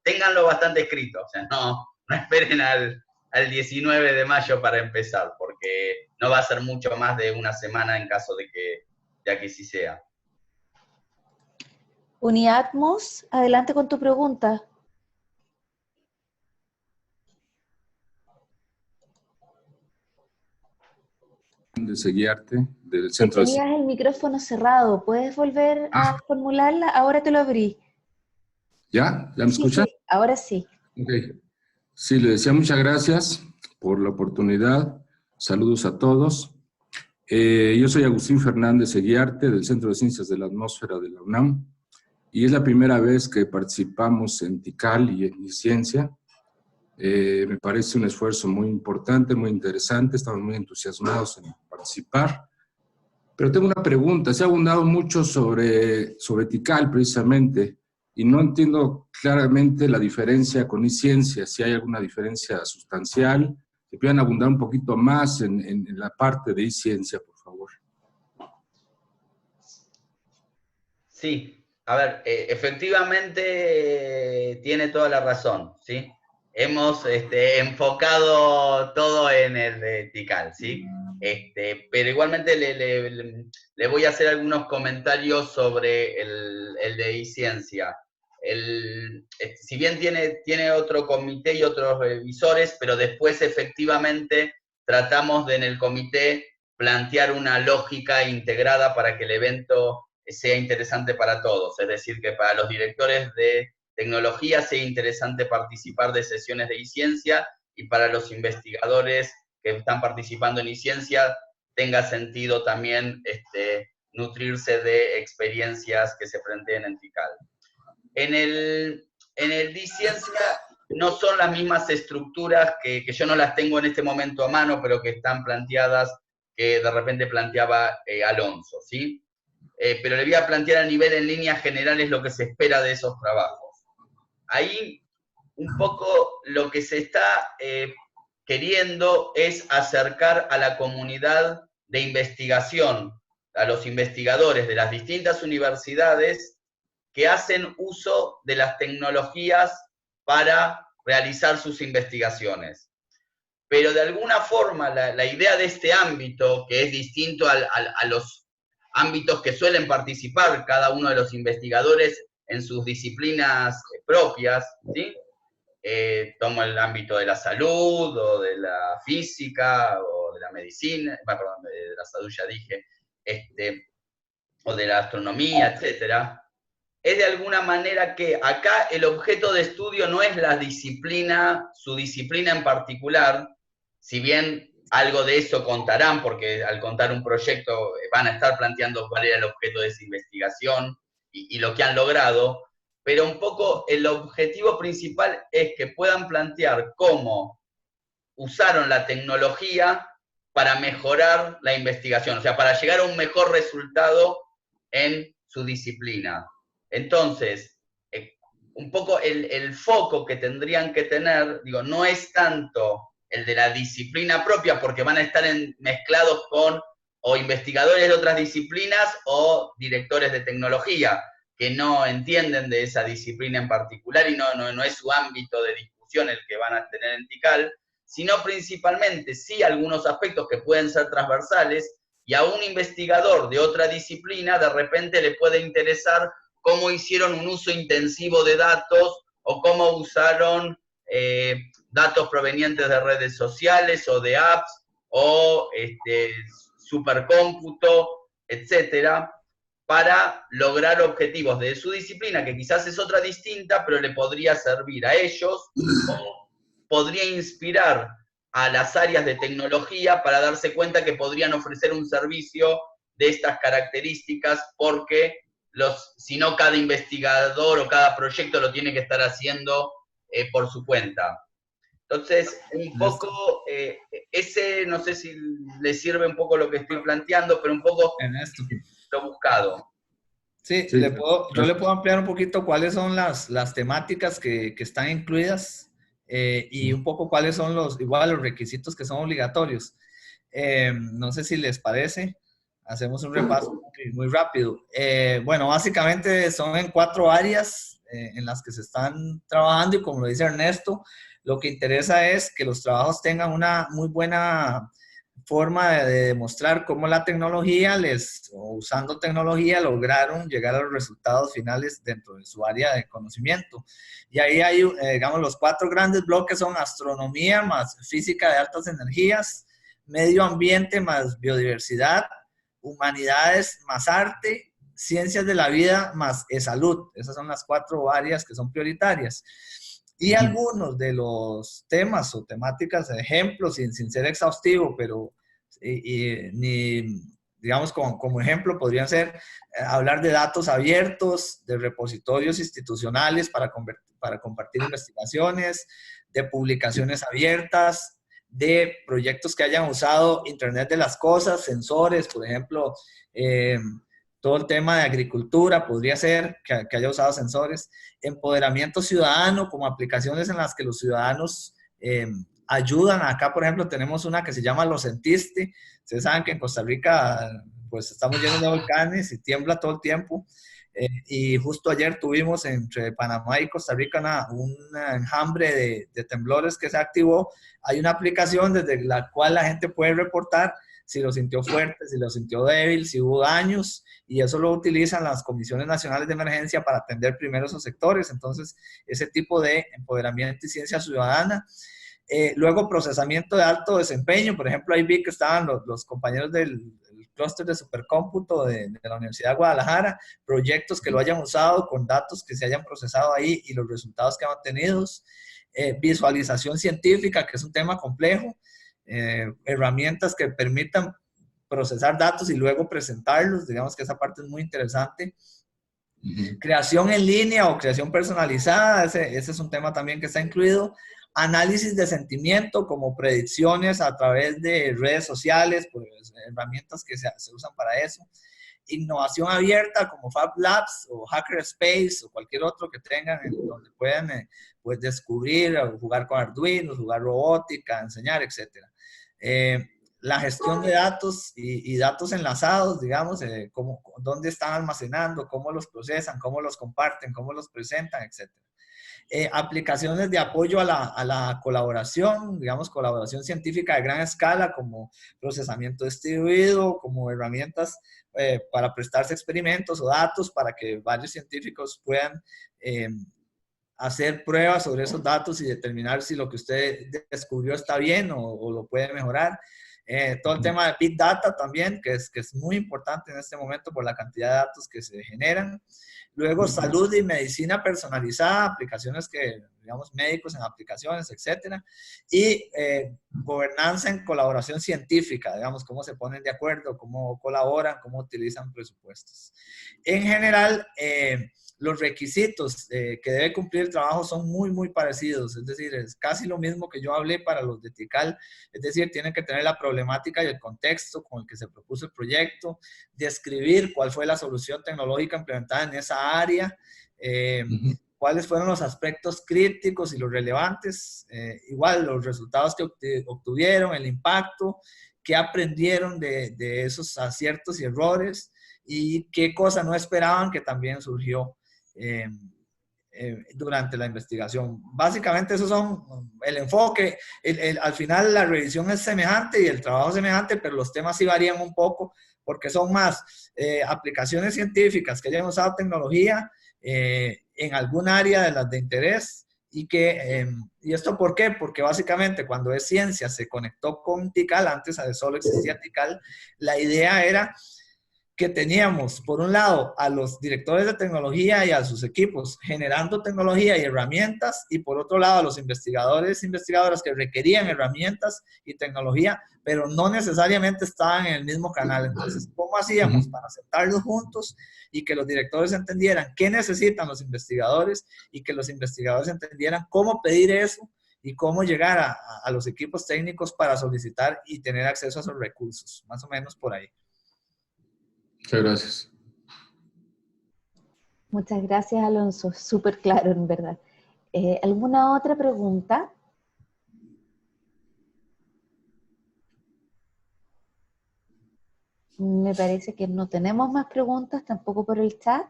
ténganlo bastante escrito, o sea, no esperen al 19 de mayo para empezar, porque no va a ser mucho más de una semana en caso de que sí sea. Uniatmos, adelante con tu pregunta. De Seguiarte, del centro. Tenías el micrófono cerrado, ¿puedes volver a formularla? Ahora te lo abrí. ¿Ya? ¿Ya me escuchan? Sí, ahora sí. Okay. Sí, le decía muchas gracias por la oportunidad. Saludos a todos. Yo soy Agustín Fernández Seguiarte, del Centro de Ciencias de la Atmósfera de la UNAM, y es la primera vez que participamos en TICAL y en iCiencia. Me parece un esfuerzo muy importante, muy interesante, estamos muy entusiasmados en participar. Pero tengo una pregunta, se ha abundado mucho sobre TICAL precisamente, y no entiendo claramente la diferencia con iCiencia, si hay alguna diferencia sustancial, que puedan abundar un poquito más en la parte de iCiencia, por favor. Sí, a ver, efectivamente tiene toda la razón, ¿sí? Hemos enfocado todo en el de TICAL, ¿sí? Pero igualmente le voy a hacer algunos comentarios sobre el de iCiencia. Si bien tiene otro comité y otros revisores, pero después efectivamente tratamos de en el comité plantear una lógica integrada para que el evento sea interesante para todos, es decir, que para los directores de tecnología sea interesante participar de sesiones de iCiencia y para los investigadores que están participando en iCiencia tenga sentido también nutrirse de experiencias que se planteen en TICAL. En el iCiencia no son las mismas estructuras que yo no las tengo en este momento a mano, pero que están planteadas, que de repente planteaba Alonso, ¿sí? Pero le voy a plantear a nivel en líneas generales lo que se espera de esos trabajos. Ahí un poco lo que se está queriendo es acercar a la comunidad de investigación, a los investigadores de las distintas universidades que hacen uso de las tecnologías para realizar sus investigaciones. Pero de alguna forma la idea de este ámbito, que es distinto a los ámbitos que suelen participar cada uno de los investigadores en sus disciplinas propias, ¿sí? Tomo el ámbito de la salud, o de la física, o de la medicina, perdón, de la salud ya dije, o de la astronomía, etcétera. Es de alguna manera que acá el objeto de estudio no es la disciplina, su disciplina en particular, si bien algo de eso contarán, porque al contar un proyecto van a estar planteando cuál era el objeto de esa investigación y lo que han logrado, pero un poco el objetivo principal es que puedan plantear cómo usaron la tecnología para mejorar la investigación, o sea, para llegar a un mejor resultado en su disciplina. Entonces, un poco el foco que tendrían que tener, digo, no es tanto el de la disciplina propia, porque van a estar mezclados con o investigadores de otras disciplinas o directores de tecnología, que no entienden de esa disciplina en particular y no es su ámbito de discusión función el que van a tener en Tikal, sino principalmente sí algunos aspectos que pueden ser transversales, y a un investigador de otra disciplina de repente le puede interesar cómo hicieron un uso intensivo de datos o cómo usaron datos provenientes de redes sociales o de apps o supercómputo, etcétera, para lograr objetivos de su disciplina, que quizás es otra distinta, pero le podría servir a ellos, o podría inspirar a las áreas de tecnología para darse cuenta que podrían ofrecer un servicio de estas características, porque si no, cada investigador o cada proyecto lo tiene que estar haciendo por su cuenta. Entonces, un poco, no sé si le sirve un poco lo que estoy planteando, pero un poco lo buscado. Sí, yo le puedo ampliar un poquito cuáles son las temáticas que están incluidas y un poco cuáles son los requisitos que son obligatorios. No sé si les parece, hacemos un repaso muy rápido. Bueno, básicamente son en 4 áreas en las que se están trabajando, y como lo dice Ernesto, lo que interesa es que los trabajos tengan una muy buena forma de demostrar cómo la tecnología usando tecnología lograron llegar a los resultados finales dentro de su área de conocimiento. Y ahí hay, digamos, los 4 grandes bloques son astronomía más física de altas energías, medio ambiente más biodiversidad, humanidades más arte, ciencias de la vida más salud. Esas son las 4 áreas que son prioritarias. Y algunos de los temas o temáticas, ejemplos, sin ser exhaustivo, pero digamos como ejemplo, podrían ser hablar de datos abiertos, de repositorios institucionales para compartir investigaciones, de publicaciones abiertas, de proyectos que hayan usado Internet de las cosas, sensores, por ejemplo, todo el tema de agricultura podría ser que haya usado sensores, empoderamiento ciudadano, como aplicaciones en las que los ciudadanos ayudan. Acá, por ejemplo, tenemos una que se llama Lo Sentiste. Ustedes saben que en Costa Rica pues estamos llenos de volcanes y tiembla todo el tiempo. Y justo ayer tuvimos entre Panamá y Costa Rica un enjambre de temblores que se activó. Hay una aplicación desde la cual la gente puede reportar si lo sintió fuerte, si lo sintió débil, si hubo daños, y eso lo utilizan las comisiones nacionales de emergencia para atender primero esos sectores. Entonces, ese tipo de empoderamiento y ciencia ciudadana. Luego, procesamiento de alto desempeño. Por ejemplo, ahí vi que estaban los compañeros del clúster de supercómputo de la Universidad de Guadalajara, proyectos que lo hayan usado con datos que se hayan procesado ahí y los resultados que han obtenido. Visualización científica, que es un tema complejo. Herramientas que permitan procesar datos y luego presentarlos, digamos que esa parte es muy interesante. Creación en línea o creación personalizada, ese es un tema también que está incluido. Análisis de sentimiento, como predicciones a través de redes sociales, pues, herramientas que se usan para eso. Innovación abierta, como Fab Labs o Hackerspace o cualquier otro que tengan, donde puedan pues descubrir o jugar con Arduino, jugar robótica, enseñar, etc. La gestión de datos y datos enlazados, digamos, dónde están almacenando, cómo los procesan, cómo los comparten, cómo los presentan, etc. Aplicaciones de apoyo a la colaboración, digamos, colaboración científica de gran escala, como procesamiento distribuido, como herramientas para prestarse experimentos o datos para que varios científicos puedan hacer pruebas sobre esos datos y determinar si lo que usted descubrió está bien o lo puede mejorar. Todo el tema de Big Data también, que es muy importante en este momento por la cantidad de datos que se generan. Luego, salud y medicina personalizada, aplicaciones digamos, médicos en aplicaciones, etcétera. Y gobernanza en colaboración científica, digamos, cómo se ponen de acuerdo, cómo colaboran, cómo utilizan presupuestos. En general, los requisitos que debe cumplir el trabajo son muy parecidos, es decir, es casi lo mismo que yo hablé para los de Tikal, es decir, tienen que tener la problemática y el contexto con el que se propuso el proyecto, describir cuál fue la solución tecnológica implementada en esa área, cuáles fueron los aspectos críticos y los relevantes, igual los resultados que obtuvieron, el impacto, qué aprendieron de esos aciertos y errores y qué cosa no esperaban que también surgió. durante la investigación. Básicamente esos son el enfoque. Al final la revisión es semejante y el trabajo es semejante, pero los temas sí varían un poco porque son más aplicaciones científicas que hayan usado tecnología en algún área de las de interés. ¿Y esto por qué? Porque básicamente cuando es ciencia se conectó con TICAL, antes solo existía TICAL, la idea era que teníamos, por un lado, a los directores de tecnología y a sus equipos generando tecnología y herramientas, y por otro lado, a los investigadores e investigadoras que requerían herramientas y tecnología, pero no necesariamente estaban en el mismo canal. Entonces, ¿cómo hacíamos para sentarlos juntos y que los directores entendieran qué necesitan los investigadores y que los investigadores entendieran cómo pedir eso y cómo llegar a los equipos técnicos para solicitar y tener acceso a esos recursos? Más o menos por ahí. Muchas gracias. Muchas gracias, Alonso. Súper claro, en verdad. ¿Alguna otra pregunta? Me parece que no tenemos más preguntas, tampoco por el chat.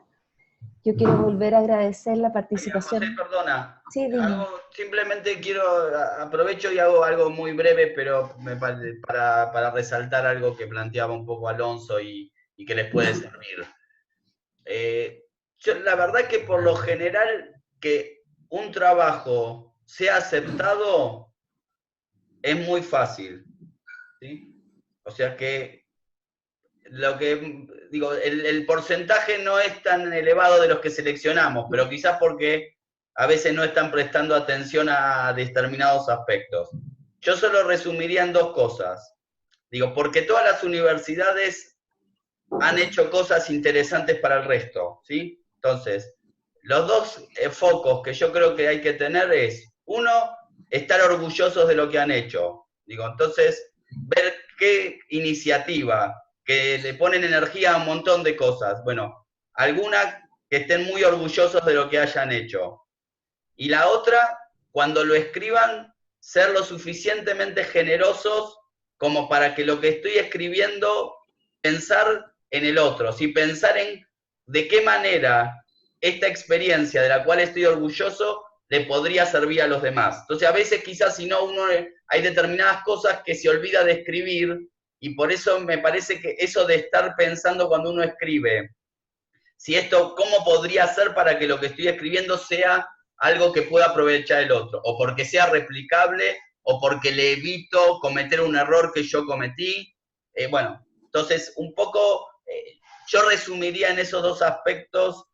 Yo quiero volver a agradecer la participación. José, perdona. Sí, dime. Simplemente aprovecho y hago algo muy breve, pero para resaltar algo que planteaba un poco Alonso y que les puede servir. La verdad que por lo general que un trabajo sea aceptado es muy fácil, ¿sí? O sea que el porcentaje no es tan elevado de los que seleccionamos, pero quizás porque a veces no están prestando atención a determinados aspectos. Yo solo resumiría en dos cosas. Porque todas las universidades han hecho cosas interesantes para el resto, ¿sí? Entonces, los dos focos que yo creo que hay que tener es, uno, estar orgullosos de lo que han hecho. Entonces, ver qué iniciativa, que le ponen energía a un montón de cosas. Bueno, algunas que estén muy orgullosos de lo que hayan hecho. Y la otra, cuando lo escriban, ser lo suficientemente generosos como para que lo que estoy escribiendo, pensar en el otro, pensar en de qué manera esta experiencia de la cual estoy orgulloso le podría servir a los demás. Entonces, a veces quizás si no, hay determinadas cosas que se olvida de escribir, y por eso me parece que eso de estar pensando cuando uno escribe, si esto, ¿cómo podría ser para que lo que estoy escribiendo sea algo que pueda aprovechar el otro? O porque sea replicable, o porque le evito cometer un error que yo cometí. Entonces, un poco, yo resumiría en esos dos aspectos,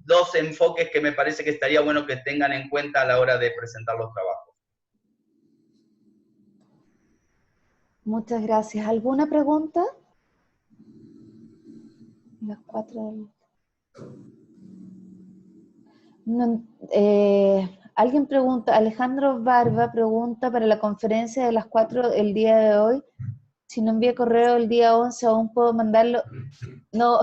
dos enfoques que me parece que estaría bueno que tengan en cuenta a la hora de presentar los trabajos. Muchas gracias. ¿Alguna pregunta? Las 4. No, alguien pregunta, Alejandro Barba pregunta para la conferencia de las 4 el día de hoy, si no envié correo el día 11, ¿aún puedo mandarlo? No,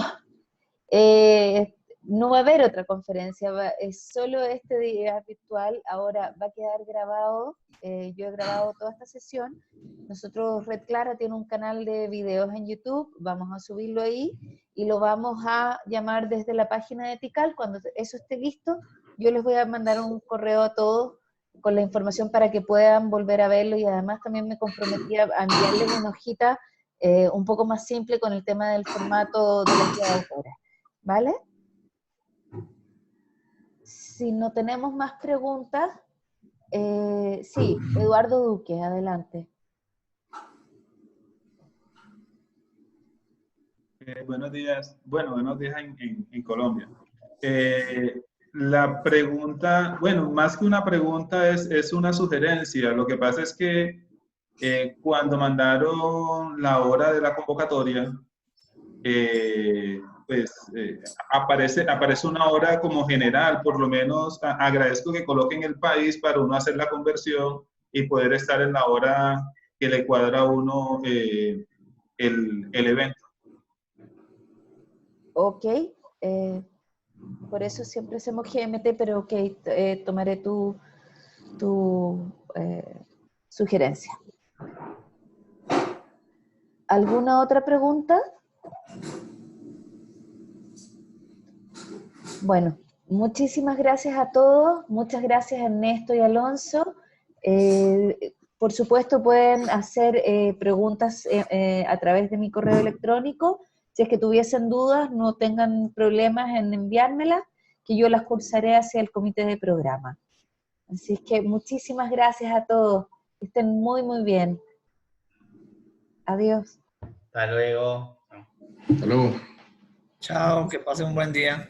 no va a haber otra conferencia, es solo este día virtual, ahora va a quedar grabado, yo he grabado toda esta sesión, nosotros, Red Clara tiene un canal de videos en YouTube, vamos a subirlo ahí, y lo vamos a llamar desde la página de TICAL. Cuando eso esté listo, yo les voy a mandar un correo a todos con la información para que puedan volver a verlo, y además también me comprometí a enviarles una hojita un poco más simple con el tema del formato de la guía de autores. ¿Vale? Si no tenemos más preguntas, sí, Eduardo Duque, adelante. Buenos días. Bueno, buenos días en Colombia. La pregunta, bueno, más que una pregunta es una sugerencia. Lo que pasa es que cuando mandaron la hora de la convocatoria, aparece una hora como general. Por lo menos agradezco que coloquen el país para uno hacer la conversión y poder estar en la hora que le cuadra a uno el evento. Ok, por eso siempre hacemos GMT, pero ok, tomaré tu sugerencia. ¿Alguna otra pregunta? Bueno, Muchísimas gracias a todos, muchas gracias Ernesto y Alonso. Por supuesto pueden hacer preguntas a través de mi correo electrónico. Si es que tuviesen dudas, no tengan problemas en enviármelas, que yo las cursaré hacia el comité de programa. Así es que muchísimas gracias a todos. Que estén muy, muy bien. Adiós. Hasta luego. Hasta luego. Chao, que pase un buen día.